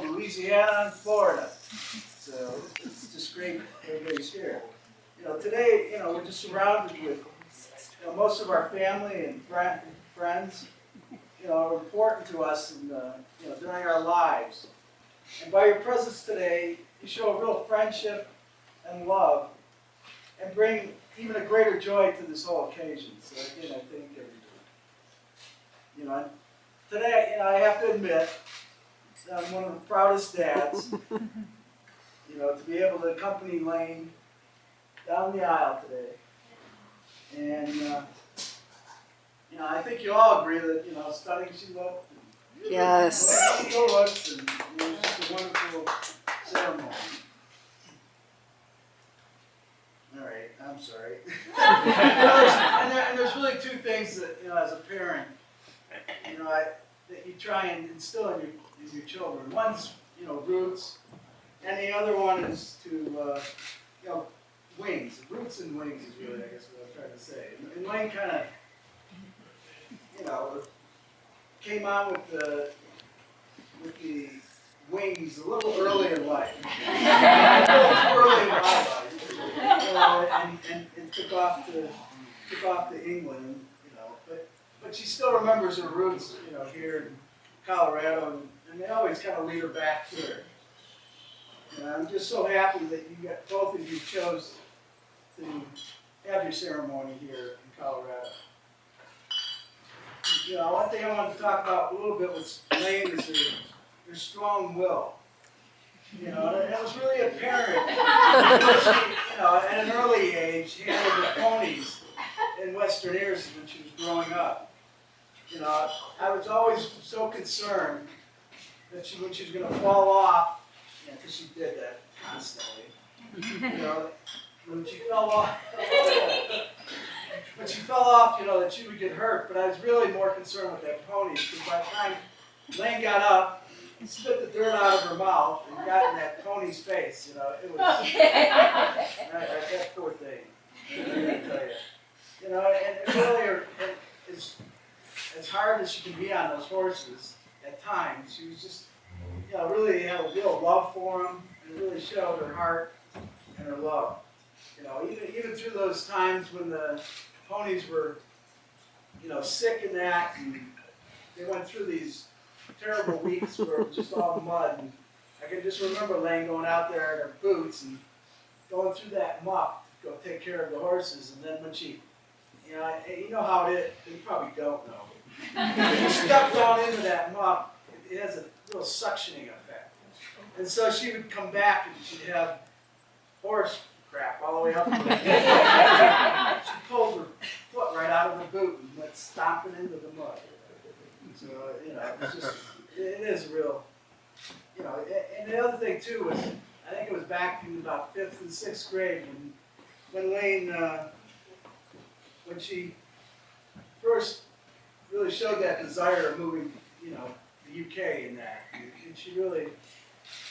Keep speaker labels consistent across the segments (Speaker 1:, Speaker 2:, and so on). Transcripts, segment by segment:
Speaker 1: from Louisiana and Florida. So it's just great everybody's here. Today, we're just surrounded with, most of our family and friends, are important to us and, during our lives. And by your presence today, you show a real friendship and love and bring even a greater joy to this whole occasion. So again, I thank everybody. Today, I have to admit that I'm one of the proudest dads, to be able to accompany Lane down the aisle today. And, I think you all agree that, stunning she looked.
Speaker 2: Yes.
Speaker 1: She looked, and it was just a wonderful ceremony. All right, I'm sorry. and there's really two things that, as a parent, that you try and instill in your children. One's, roots, and the other one is to, wings. Roots and wings is really, I guess, what I'm trying to say. And Lane kind of, came on with the wings a little early in life. Early in life, and took off to England, but she still remembers her roots, here in Colorado, and they always kind of lead her back to her. And I'm just so happy that both of you chose to have your ceremony here in Colorado. One thing I wanted to talk about a little bit with Lane is her strong will. And it was really apparent. At an early age, she handled the ponies in Western Ears when she was growing up. I was always so concerned that when she was going to fall off, because she did that constantly. When she fell off. When she fell off, that she would get hurt, but I was really more concerned with that pony, because by the time Lane got up, spit the dirt out of her mouth and got in that pony's face, it was, that poor thing, I gotta tell you. And really, as hard as she can be on those horses, at times, she was just, really had a real love for them, and really showed her heart and her love. Even through those times when the ponies were, sick and that, and they went through these terrible weeks where it was just all mud. And I can just remember Lane going out there in her boots and going through that muck to go take care of the horses. And then when she, you know how it is, you probably don't know. When you step down into that muck, it has a little suctioning effect. And so she would come back and she'd have horse crap all the way up to her. She pulled her foot right out of the boot and went stomping into the mud. So, it's just, it is real, and the other thing too was, I think it was back in about 5th and 6th grade when Lane, when she first really showed that desire of moving, the UK and that, and she really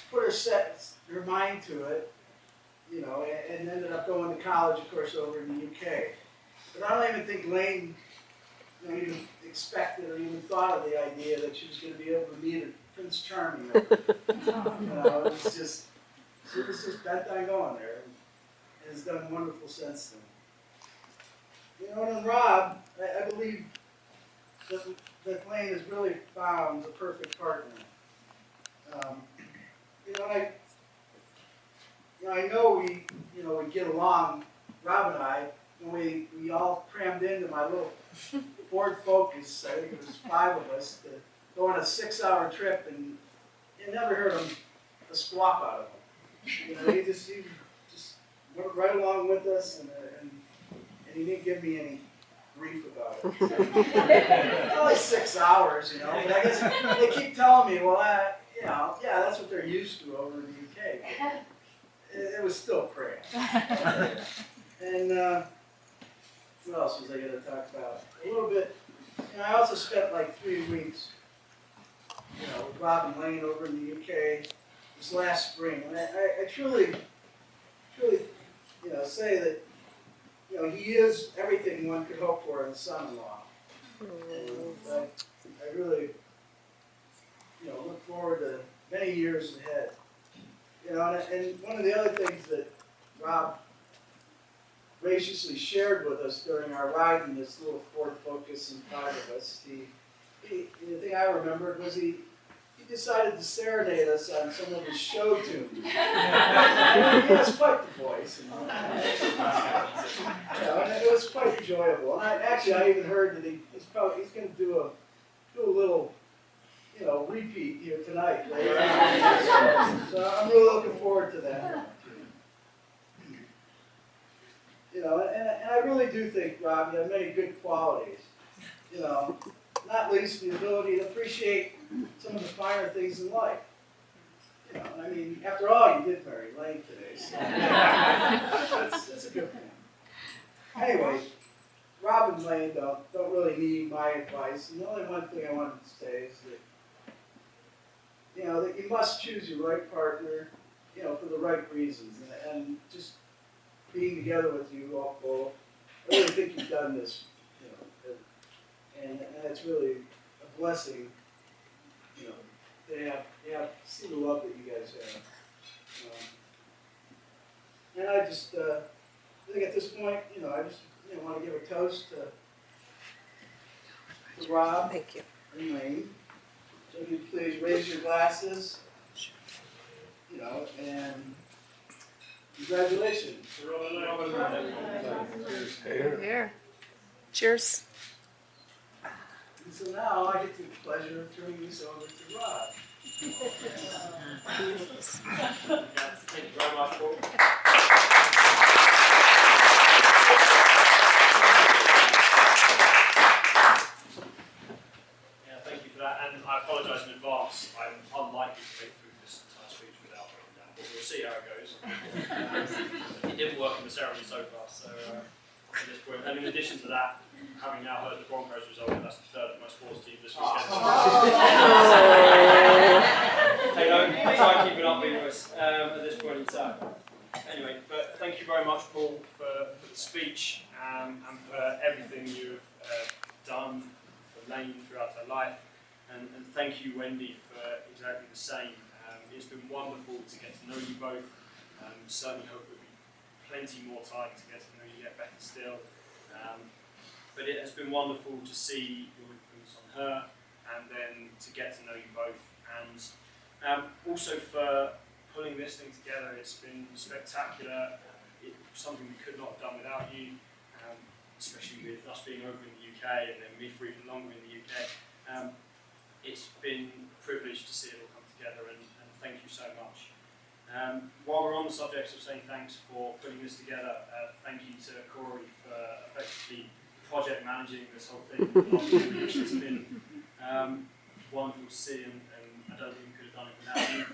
Speaker 1: put her mind to it, and ended up going to college, of course, over in the UK. But I don't even think Lane, even expected or even thought of the idea that she was going to be able to meet Prince Charming. It was just, she was just bent on going there, and has done wonderful since then. And Rob, I believe that Lane has really found the perfect partner. I know we get along, Rob and I, when we all crammed into my little Ford Focus. I think it was 5 of us to go on a 6-hour trip, and you never heard him a squawk out of him. He just went right along with us, and he didn't give me any grief about it. It's only 6 hours, but I guess they keep telling me, well, yeah, that's what they're used to over in the UK. But it was still prayer. And what else was I going to talk about? A little bit. I also spent like 3 weeks, with Rob and Lane over in the UK this last spring, and I truly, say that, he is everything one could hope for in a son-in-law. And I really, look forward to many years ahead. You know, and one of the other things that Rob graciously shared with us during our ride in this little Ford Focus and 5 of us, the thing I remembered was he decided to serenade us on some of his show tunes. He has quite the voice. You know, and it was quite enjoyable. And I even heard that he's going to do a little, repeat here tonight later on. So I'm really looking forward to that. You know, and I really do think, Rob, you have many good qualities. You know, not least the ability to appreciate some of the finer things in life. You know, I mean, after all, you did marry Lane today, so that's a good thing. Anyway, Rob and Lane don't really need my advice. And the only one thing I wanted to say is that, that you must choose your right partner, for the right reasons. And just being together with you all both, I really think you've done this, and it's really a blessing, to see the love that you guys have. And I just, I think at this point, I just want to give a toast to Rob
Speaker 2: Thank you.
Speaker 1: and Lane. So if you please raise your glasses, and congratulations.
Speaker 2: Here. Cheers.
Speaker 1: And so now I get the pleasure of turning this over to Rob.
Speaker 3: Thank you very much, Paul. Thank you for that, and I apologise in advance. I'm unlikely to make through this entire speech without writing down, but we'll see how it goes. It didn't work in the ceremony so far, so at this point. And in addition to that, having now heard the Broncos result, that's the third of my sports team this weekend. Hey, don't try and keep it upbeat, boys, at this point in time. Anyway, but thank you very much, Paul, for the speech and for everything you've done for Lane throughout her life. And thank you, Wendy, for exactly the same. It's been wonderful to get to know you both. Certainly hope there'll be plenty more time to get to know you yet better still. But it has been wonderful to see your influence on her and then to get to know you both. And also for pulling this thing together, it's been spectacular. It's something we could not have done without you, especially with us being over in the UK and then me for even longer in the UK. It's been a privilege to see it all come together, and thank you so much. While we're on the subject of saying thanks for putting this together, thank you to Corey for effectively project managing this whole thing. It's been wonderful to see, and I don't think we could have done it without you.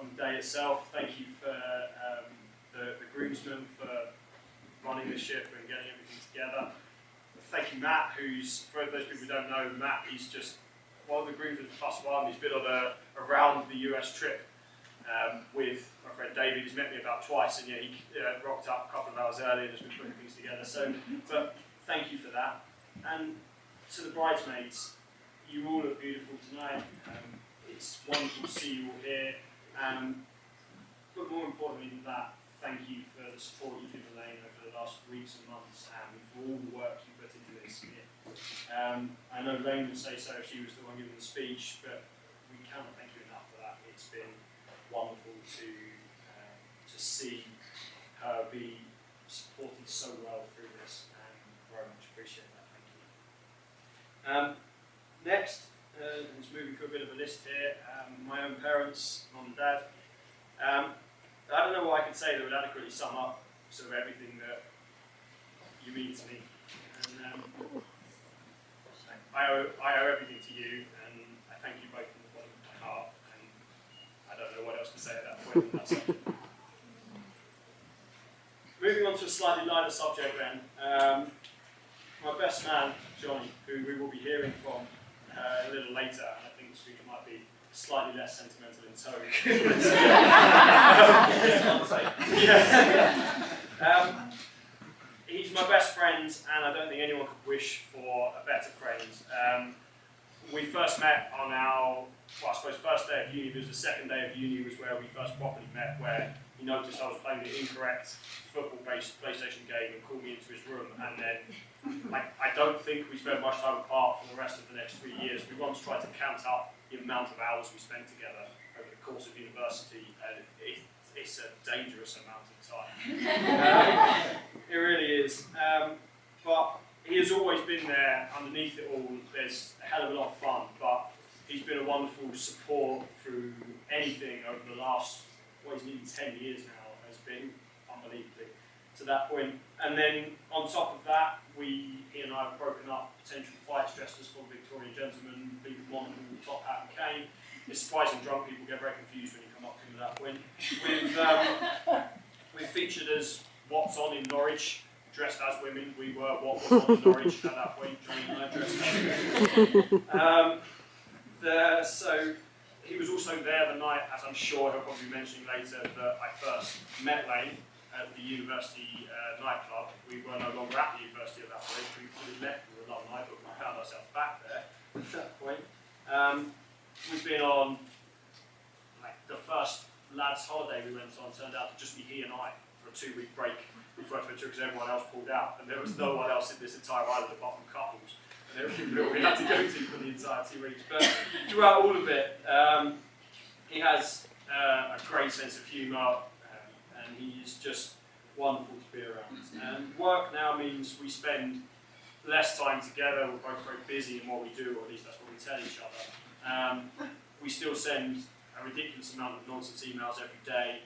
Speaker 3: On the day itself, thank you for the groomsmen for running the ship and getting everything together. Thank you, Matt, who's, for those people who don't know, Matt, he's just one of the groomsmen +1. He's been on a round the US trip with my friend David. He's met me about twice, and he rocked up a couple of hours early and has been putting things together. So, but thank you for that. And to the bridesmaids, you all look beautiful tonight. It's wonderful to see you all here. But more importantly than that, thank you for the support you've given Lane over the last weeks and months, and for all the work you put into this. I know Lane would say so if she was the one giving the speech, but we cannot thank you enough for that. It's been wonderful to see her be supported so well through this, and very much appreciate that. Thank you. Next, just moving through a bit of a list here. My own parents, mum and dad. I don't know what I could say that would adequately sum up sort of everything that you mean to me. And I owe everything to you, and I thank you both from the bottom of my heart. And I don't know what else to say at that point. That's it. Moving on to a slightly lighter subject then. My best man, Johnny, who we will be hearing from a little later, and I think the speaker might be slightly less sentimental in tone. He's my best friend, and I don't think anyone could wish for a better friend. We first met on our well, I suppose first day of uni, it was the second day of uni was where we first properly met, where he noticed I was playing the incorrect football-based PlayStation game and called me into his room, and then I don't think we spent much time apart for the rest of the next 3 years. We once tried to count up the amount of hours we spent together over the course of university, and it's a dangerous amount of time. It really is. But he has always been there underneath it all. There's a hell of a lot of fun, but he's been a wonderful support through anything over the last, he's nearly 10 years now, has been unbelievably to that point. And then on top of that, he and I have broken up potential fights dressed as full Victorian gentlemen, big monocle, top hat and cane. It's surprising drunk people get very confused when you come up to him at that point. We've featured as What's On in Norwich, dressed as women. We were What Was On in Norwich at that point, Johnny and I dressed as women. So he was also there the night, as I'm sure he'll probably be mentioning later, that I first met Lane at the university nightclub. We were no longer at the university at that point. We left as alumni, but we found ourselves back there at that point. We've been on, the first lads' holiday we went on turned out to just be he and I for a 2-week break in Fortfordshire because everyone else pulled out, and there was no one else in this entire island apart from couples. And everything that we had to go to for the entire 2 weeks. But throughout all of it, he has a great sense of humour, and he's just wonderful to be around. And work now means we spend less time together. We're both very busy in what we do, or at least that's what we tell each other. We still send a ridiculous amount of nonsense emails every day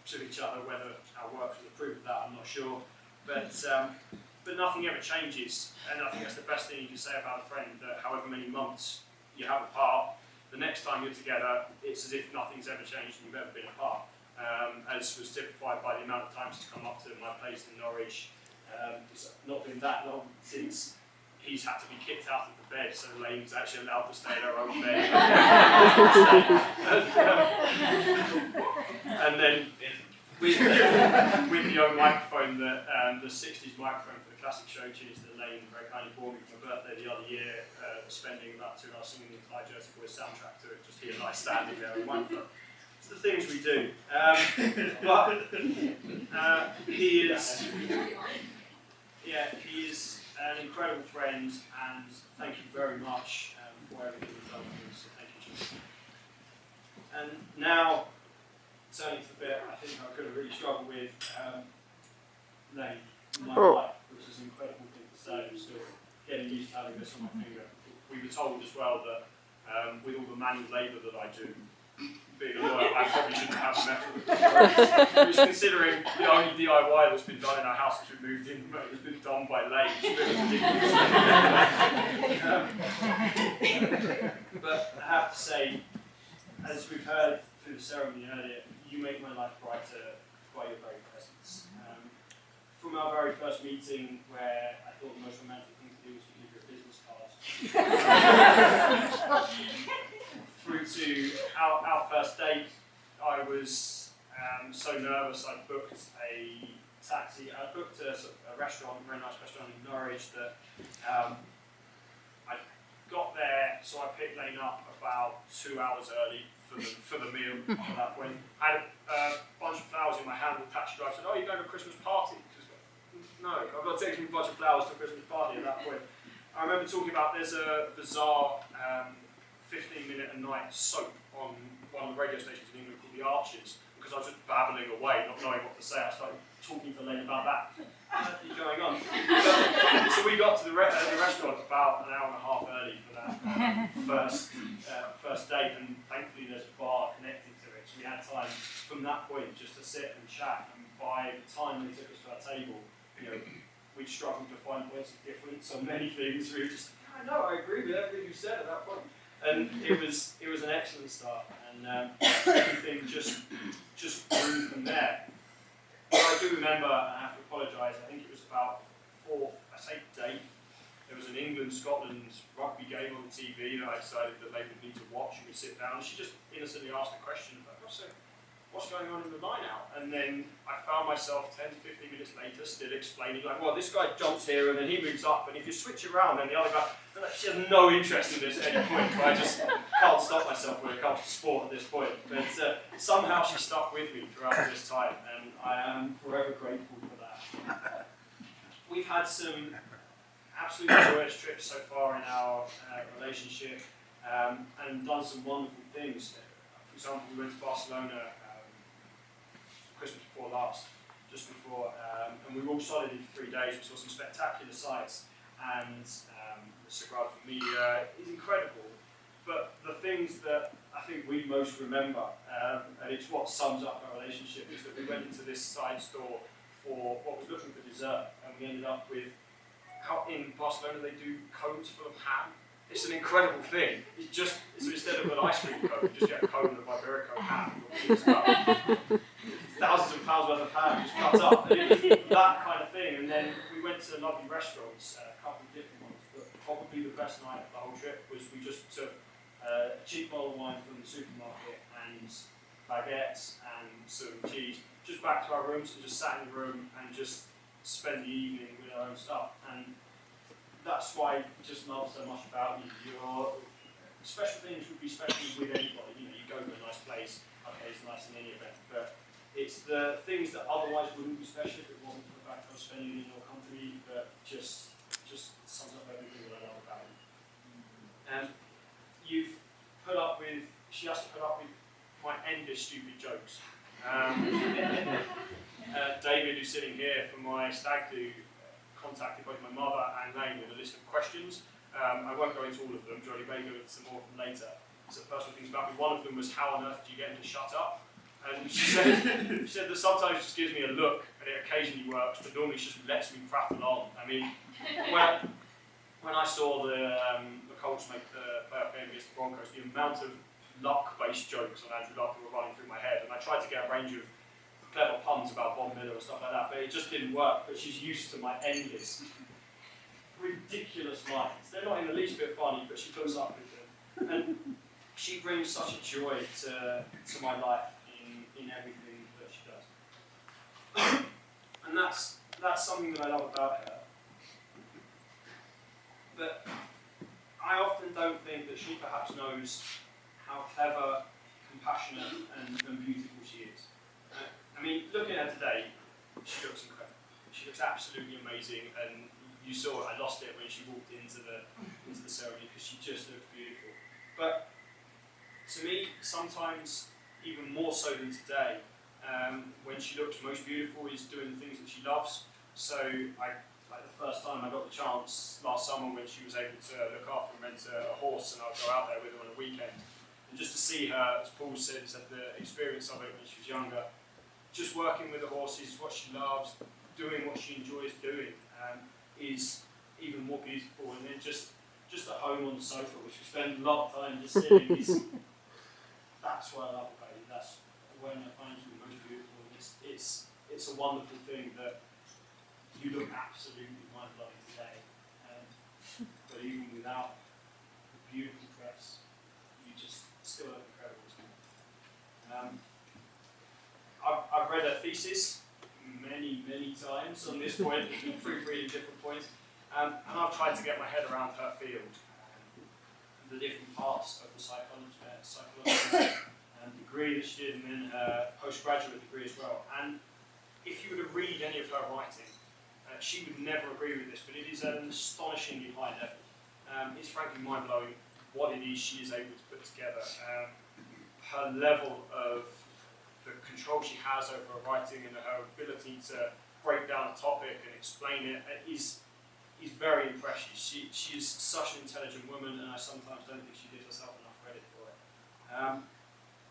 Speaker 3: to each other. Whether our work will approve of that, I'm not sure. But nothing ever changes, and I think that's the best thing you can say about a friend, that however many months you have apart, the next time you're together, it's as if nothing's ever changed and you've ever been apart. As was typified by the amount of times he's come up to my place in Norwich. It's not been that long since he's had to be kicked out of the bed, so Lane's actually allowed to stay in her own bed. And then with the young microphone, the 60s microphone for the classic show tunes that Lane very kindly bought me for my birthday the other year, spending about 2 hours singing the entire Jersey Boys soundtrack to it, just he and I standing there with the microphone. It's the things we do. He is an incredible friend, and thank you very much for everything you've done for us. So thank you, Jim. And now, turning to the bit I think I could have really struggled with, Lane, my life, which is an incredible thing to say. I'm still getting used to having this on my finger. We were told as well that with all the manual labour that I do, being a lawyer, I probably shouldn't have metal. Just considering the only DIY that's been done in our house since we moved in has been done by Lane. It's a bit ridiculous. But I have to say, as we've heard through the ceremony earlier, you make my life brighter by your very presence. From our very first meeting, where I thought the most romantic thing to do was to give you a business card, through to our first date, I was so nervous I booked a taxi. I booked a restaurant, a very nice restaurant in Norwich that I got there, so I picked Lane up about 2 hours early for the meal at that point. I had a bunch of flowers in my hand, the taxi driver said, "Oh, you're going to a Christmas party?" No, I'm not taking a bunch of flowers to a Christmas party at that point. I remember talking about there's a bizarre 15-minute a night soap on one of the radio stations in England called The Archers, because I was just babbling away, not knowing what to say. I started talking to Lane about that. What's going on? So we got to the restaurant about an hour and a half early for that first date, and thankfully there's a bar connected to it, so we had time from that point just to sit and chat. And by the time they took us to our table, we'd struggled to find points of difference on many things. We were just, I know, I agree with everything you said at that point. And it was an excellent start, and everything just grew from there. But I do remember, and I have to apologise, I think it was about fourth date. There was an England-Scotland rugby game on the TV that I decided that they would need to watch, and we sit down, and she just innocently asked a question about, what's going on in the line out? And then I found myself 10 to 15 minutes later still explaining, like, well, this guy jumps here and then he moves up, and if you switch around, then the other guy, and she has no interest in this at any point. I just can't stop myself when it comes to sport at this point. But somehow she stuck with me throughout this time, and I am forever grateful for that. We've had some absolutely joyous trips so far in our relationship, and done some wonderful things. For example, we went to Barcelona Christmas before last, just before, and we were all solid in 3 days. We saw some spectacular sights, and the Sagrada Familia is incredible. But the things that I think we most remember, and it's what sums up our relationship, is that we went into this side store for what was looking for dessert, and we ended up with, in Barcelona they do cones full of ham. It's an incredible thing. It's just, so instead of an ice cream cone, you just get a cone of Iberico ham. It's about thousands of pounds worth of ham just cut up. And it was that kind of thing. And then we went to lovely restaurants, a couple of different ones, but probably the best night of the whole trip was we just took a cheap bottle of wine from the supermarket and baguettes and some cheese, just back to our rooms, and just sat in the room and just spent the evening with our own stuff. And that's why I just love so much about you. Your special things would be special with anybody. You know, you go to a nice place, okay, it's nice in any event, but it's the things that otherwise wouldn't be special if it wasn't for the fact I was spending in your company that just sums up everything that I love about you. And you've put up with, she has to put up with my endless stupid jokes. David, who's sitting here for my stag do, contacted both my mother and Lane with a list of questions. I won't go into all of them. Jodie may go into some more of them later. Some personal things about me. One of them was, how on earth do you get him to shut up? And she said that sometimes she just gives me a look, and it occasionally works, but normally she just lets me prattle on. I mean, when I saw the Colts make the playoff game against the Broncos, the amount of luck-based jokes on Andrew Luck were running through my head, and I tried to get a range of clever puns about Von Miller and stuff like that, but it just didn't work. But she's used to my endless, ridiculous lines. They're not in the least bit funny, but she puts up with them. And she brings such a joy to my life in everything that she does. And that's something that I love about her. But I often don't think that she perhaps knows how clever, compassionate, and beautiful she is. I mean, looking at her today, she looks incredible. She looks absolutely amazing, and you saw it. I lost it when she walked into the ceremony because she just looks beautiful. But to me, sometimes even more so than today, when she looks most beautiful is doing the things that she loves. So like the first time I got the chance last summer when she was able to look after and rent a horse, and I would go out there with her on a weekend. And just to see her, as Paul said the experience of it when she was younger, just working with the horses, what she loves, doing what she enjoys doing, is even more beautiful. And then just at home on the sofa, which we spend a lot of time just sitting, that's what I love about you. That's when I find you the most beautiful. It's a wonderful thing that you look absolutely mind-blowing today. But even without the beautiful dress, you just still look incredible to me. I've read her thesis many times on this point, proofreading different points, and I've tried to get my head around her field, the different parts of the psychology degree that she did, and then her postgraduate degree as well. And if you were to read any of her writing, she would never agree with this, but it is an astonishingly high level. It's frankly mind-blowing what it is she is able to put together. Her level of the control she has over her writing and her ability to break down a topic and explain it is very impressive. She is such an intelligent woman, and I sometimes don't think she gives herself enough credit for it.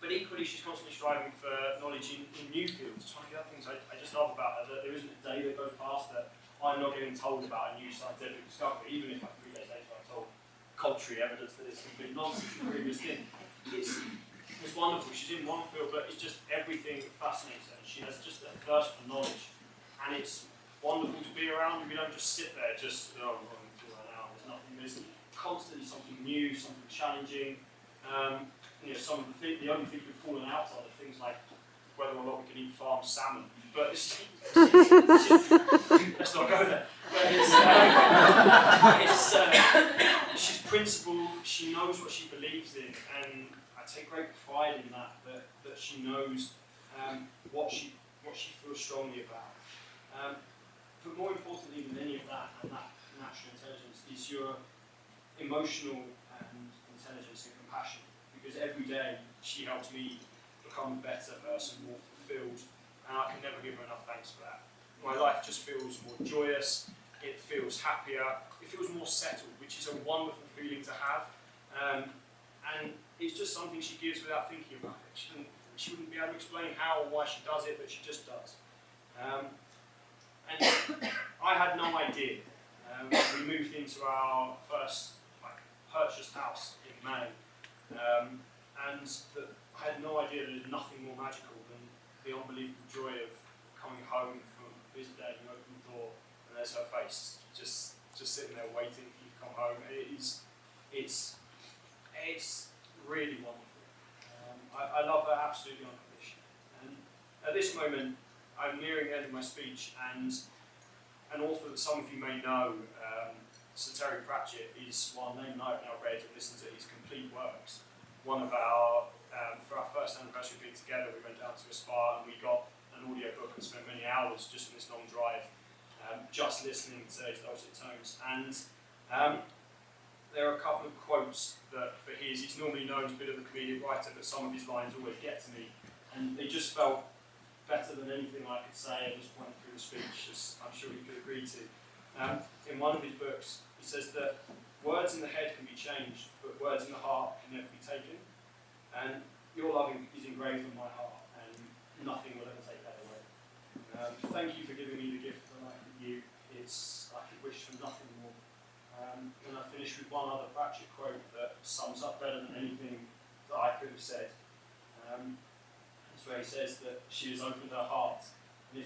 Speaker 3: But equally, she's constantly striving for knowledge in new fields. It's one of the other things I just love about her, that there isn't a day that goes past that I'm not getting told about a new scientific discovery, even if like 3 days later I'm told contrary evidence that it's complete nonsense the previous thing. It's wonderful. She's in one field, but it's just everything fascinates her. She has just a thirst for knowledge, and it's wonderful to be around. We don't just sit there, just what am I doing right now? There's nothing. There's constantly something new, something challenging. Some of the only things we've fallen out on are things like whether or not we can eat farmed salmon. But let's not go there. But she's principled, she knows what she believes in, and I take great pride in that she knows what she feels strongly about. But more importantly than any of that, and that natural intelligence, is your emotional intelligence and compassion. Because every day she helps me become a better person, more fulfilled, and I can never give her enough thanks for that. My life just feels more joyous, it feels happier, it feels more settled, which is a wonderful feeling to have. And it's just something she gives without thinking about it. She wouldn't be able to explain how or why she does it, but she just does. And I had no idea. We moved into our first purchased house in May, and I had no idea there's nothing more magical than the unbelievable joy of coming home from a busy day, you open the door, and there's her face, just sitting there waiting for you to come home. It's really wonderful. I love her absolutely unconditionally. And at this moment, I'm nearing the end of my speech, and an author that some of you may know, Sir Terry Pratchett, is one name I've now read and listened to his complete works. One of our, for our first anniversary being together, we went down to a spa and we got an audio book and spent many hours just on this long drive, just listening to his dulcet tones. And there are a couple of quotes that for he's normally known as a bit of a comedic writer, but some of his lines always get to me, and they just felt better than anything I could say at this point through the speech, as I'm sure you could agree to. In one of his books, he says that words in the head can be changed, but words in the heart can never be taken. And your love is engraved on my heart, and nothing will ever take that away. Thank you for giving me the gift of the life of you. I could wish for nothing more. And I finish with one other Pratchett quote that sums up better than anything that I could have said. It's where he says that she has opened her heart, and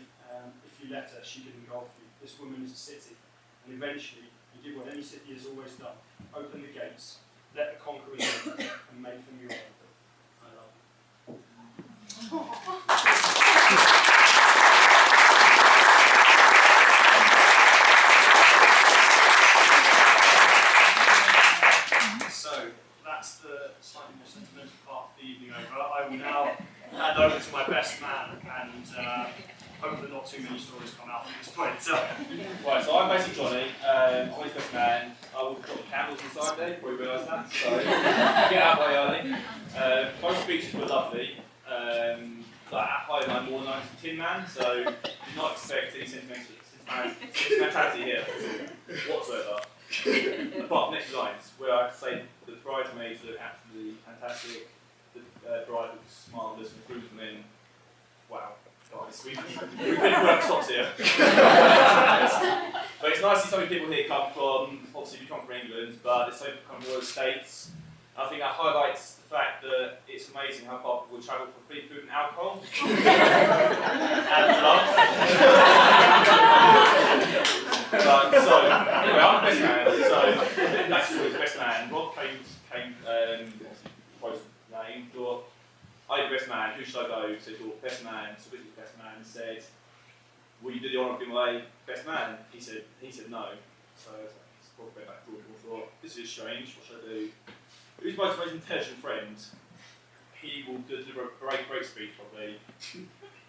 Speaker 3: if you let her, she can engulf you. This woman is a city, and eventually you did what any city has always done: open the gates, let the conquerors in, and make them your own. I love you. So that's the slightly more sentimental part of the evening over. I will now hand over to my best man, and hope that not too many stories come out at this point.
Speaker 4: Right, so I'm basically Johnny. I'm his best man. I will put the candles inside there, probably realise that. So get out way early. Both speeches were lovely. Like at home, I'm more than a tin man, so do not expect any sentimentality here whatsoever. Apart from next lines, where I say the bridesmaids look absolutely fantastic. The bride looks marvellous, and the groomsmen, wow. Guys, we've been work stops here. But it's nice to see so many people here come from, obviously we come from England, but there's so many people come from all the States. I think that highlights the fact that it's amazing how far people travel for free food and alcohol. And love. So, anyway, I'm the best man. So, that's always the best man. Rob came proposed the name, thought, I'm the best man, who should I go? So he thought, best man, so we did the best man, and said, will you do the honour of being my best man? He said no. So I was like, it's probably back to thought, this is strange, what should I do? Who's my most intelligent friend? He will deliver a great speech probably.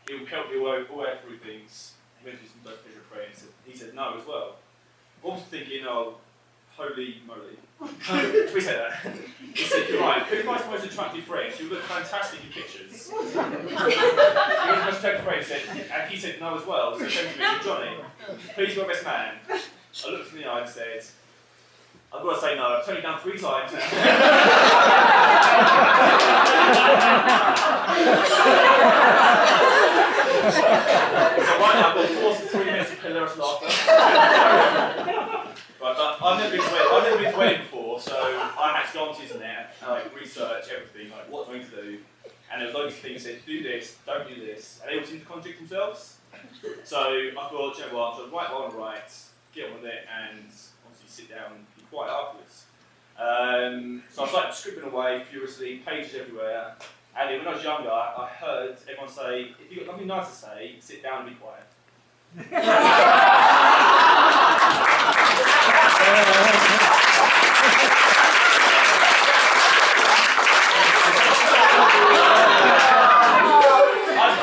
Speaker 4: He will help me all the way through things. He mentioned some most intelligent friends. He said no as well. I was thinking, oh, holy moly. We say that. He said, you're right, who's my most attractive friend? She would look fantastic in pictures. He was my most attractive friend, and he said no as well. So he said to me, Johnny, please be my best man. I looked in the eye and said, I've got to say no, I've turned you down 3 times. So right now I've got 3 minutes of hilarious laughter. Right, but I've never been to a wedding before, so I had to go onto the internet and research everything, like what do I need to do. And there was loads of things that said, do this, don't do this, and they all seem to contradict themselves. So I thought, you know what, I'll write what I want to write, get on with it, and obviously sit down and be quiet afterwards. So I was scribbling away furiously, pages everywhere, And then when I was younger, I heard everyone say, if you've got nothing nice to say, sit down and be quiet. I'm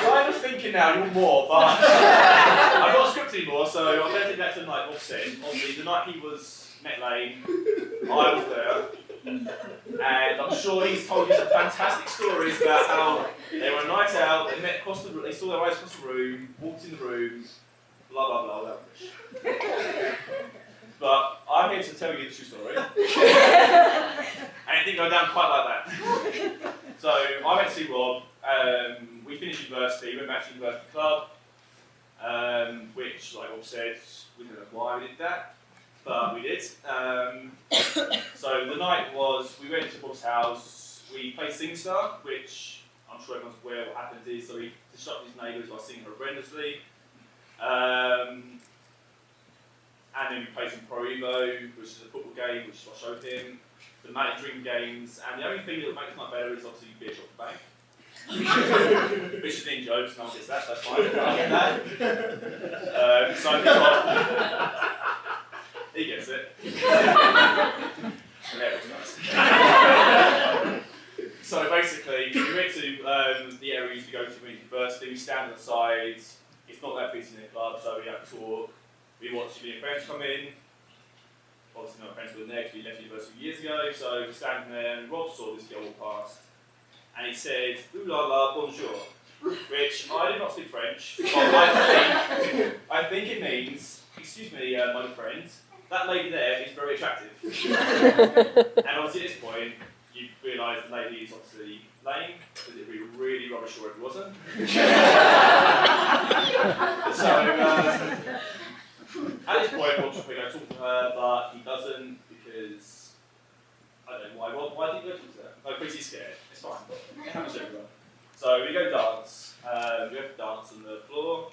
Speaker 4: kind of thinking now, you're more, but I've got a script anymore, so I don't think that's the night Rob said. Obviously, the night he was Met Lane, I was there. And I'm sure he's told you some fantastic stories about how they were a night out, they met across the room, they saw their eyes across the room, walked in the room, blah blah blah, that rubbish. But I'm here to tell you the true story. And it didn't go down quite like that. So I went to see Rob, we finished university, went back to University Club, which, like Rob said, we don't know why we did that. But we did. So the night was, we went to Bob's house, we played SingStar, which I'm sure everyone's aware what happens is, so he disrupted his neighbours by singing horrendously. And then we played some Pro Evo, which is a football game, which I showed him. The Magic Dream games, and the only thing that makes it much better is obviously beer shot the bank. Which is in jokes, no one gets that, so that's fine. I get that. So I think he gets it. Nice. So basically, we went to the area we used to go to when university, we stand on the side, it's not that busy in the club, so we have to talk. We watched me and friends come in. Obviously my friends were there because we left university years ago, so we stand there and Rob saw this girl walk past and he said, "Ooh la la, bonjour," which I did not speak French, but I think it means, "Excuse me, my good friend, that lady there is very attractive." And obviously at this point, you realise the lady is obviously lame, because it'd be really rubbish sure if it wasn't. So, at this point, Rob's going to go talk to her, but he doesn't because I don't know why. Why did he go talk to her? No, because he's scared. It's fine. It happens to everyone. So we go dance. We have to dance on the floor,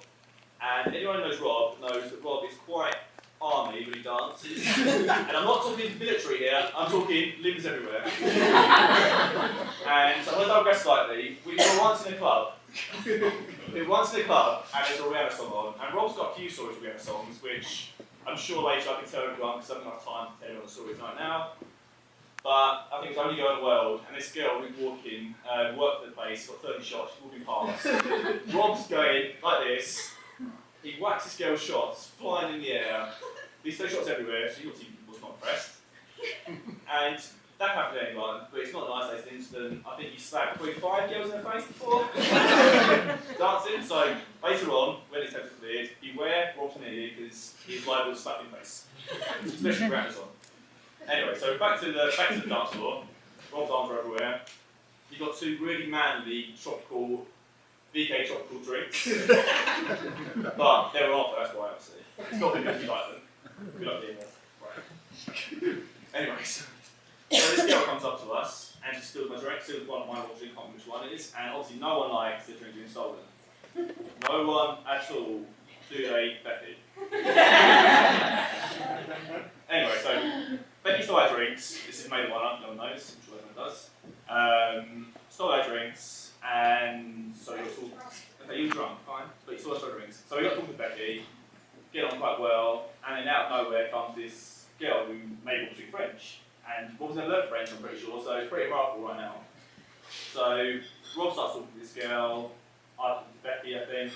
Speaker 4: and anyone who knows Rob knows that Rob is quite army when he dances. And I'm not talking military here. I'm talking limbs everywhere. And so when I digress slightly, we were once in a club. We were once in a club, and there's a Rihanna song on, and Rob's got a few stories of Rihanna songs, which I'm sure later I can tell everyone, because I don't have time to tell everyone the stories right now. But I think it's only going well, and this girl who's walking, worked at the place, got 30 shots, she's walking past. Rob's going like this, he whacks this girl's shots, flying in the air, these 30 shots everywhere, she obviously was not impressed. And that happened to anyone, but it's not nice, it's an instant. I think he slapped probably 5 girls in the face before dancing. So later on, when his temperature cleared, beware Rob's near you because he's liable to slap your face, especially around his on. Anyway, so back to the dance floor. Rob's arms are everywhere. You've got 2 really manly tropical, VK tropical drinks, but they were off. That's why obviously. It's not because you like them. We like being off. Right. Anyways. So this girl comes up to us, and she steals my drink, steals one of my drink, I can't remember which one it is, and obviously no one likes the drink being stolen. No one at all do they, Becky. Anyway, so Becky stole our drinks. This is made one up, no one knows, I'm sure everyone does. Stole our drinks, and so you got talking. Okay, you were drunk, fine, but you stole our drinks. So we got talking to Becky, get on quite well, and then out of nowhere comes this girl who maybe will speak French. And Rob's never learned French, I'm pretty sure, so it's pretty remarkable right now. So Rob starts talking to this girl, I talk to Becky, I think,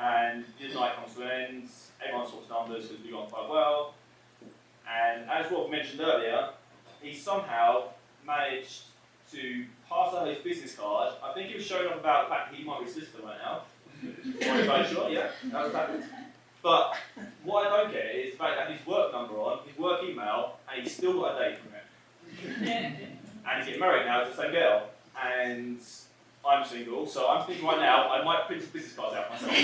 Speaker 4: and the night comes to an end, everyone talks numbers because we've gone quite well. And as Rob mentioned earlier, he somehow managed to pass out his business card. I think he was showing off about the fact that he might be a solicitor right now. Or very sure, yeah, that was happened. But what I don't get is the fact that his work number on, his work email, and he's still got a date from it. And he's getting married now to the same girl. And I'm single, so I'm thinking right now, I might print his business cards out myself.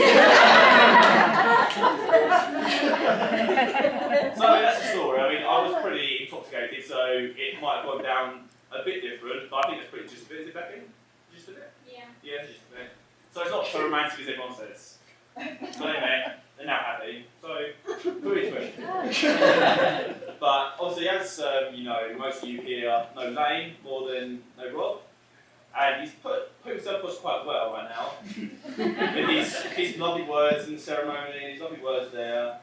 Speaker 4: So that's the story. I mean, I was pretty intoxicated, so it might have gone down a bit different, but I think that's pretty just a bit. Is it, Becky? Just a bit? Yeah. Yeah, just a bit. So it's not so romantic as everyone says. But anyway, they're now happy, so who is it? But obviously, as you know, most of you here know Lane more than know Rob. and he's put himself across quite well right now. With his lovely words in the ceremony, and his lovely words there.